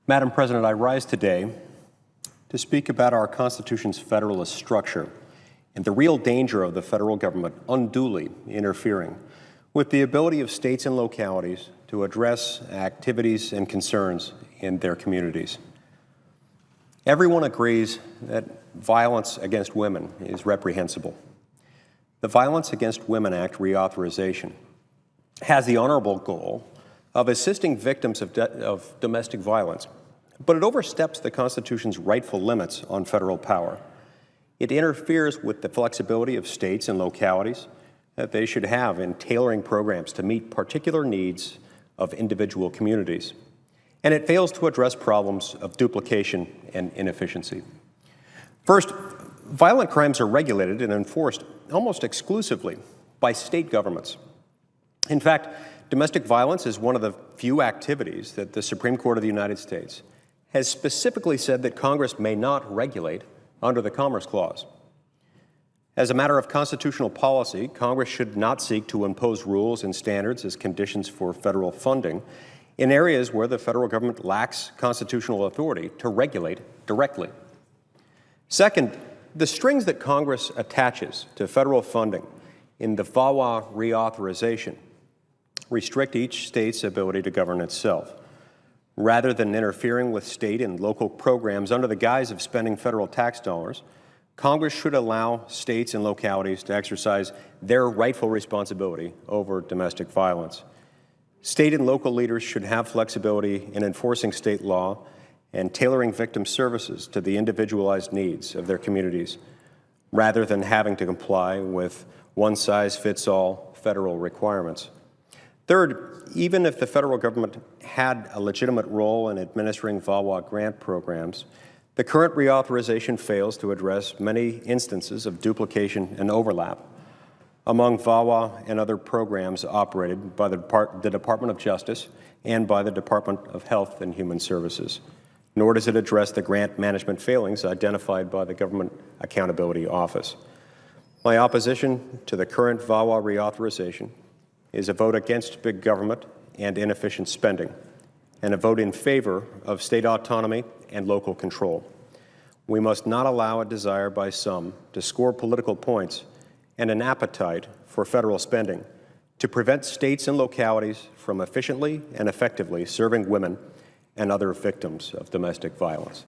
Madam President, I rise today to speak about our Constitution's federalist structure and the real danger of the federal government unduly interfering with the ability of states and localities to address activities and concerns in their communities. Everyone agrees that violence against women is reprehensible. The Violence Against Women Act reauthorization has the honorable goal of assisting victims of domestic violence, but it oversteps the Constitution's rightful limits on federal power. It interferes with the flexibility of states and localities that they should have in tailoring programs to meet particular needs of individual communities. And it fails to address problems of duplication and inefficiency. First, violent crimes are regulated and enforced almost exclusively by state governments. In fact, domestic violence is one of the few activities that the Supreme Court of the United States has specifically said that Congress may not regulate under the Commerce Clause. As a matter of constitutional policy, Congress should not seek to impose rules and standards as conditions for federal funding in areas where the federal government lacks constitutional authority to regulate directly. Second, the strings that Congress attaches to federal funding in the VAWA reauthorization restrict each state's ability to govern itself. Rather than interfering with state and local programs under the guise of spending federal tax dollars, Congress should allow states and localities to exercise their rightful responsibility over domestic violence. State and local leaders should have flexibility in enforcing state law and tailoring victim services to the individualized needs of their communities, rather than having to comply with one-size-fits-all federal requirements. Third, even if the federal government had a legitimate role in administering VAWA grant programs, the current reauthorization fails to address many instances of duplication and overlap among VAWA and other programs operated by the Department of Justice and by the Department of Health and Human Services, nor does it address the grant management failings identified by the Government Accountability Office. My opposition to the current VAWA reauthorization is a vote against big government and inefficient spending, and a vote in favor of state autonomy and local control. We must not allow a desire by some to score political points and an appetite for federal spending to prevent states and localities from efficiently and effectively serving women and other victims of domestic violence.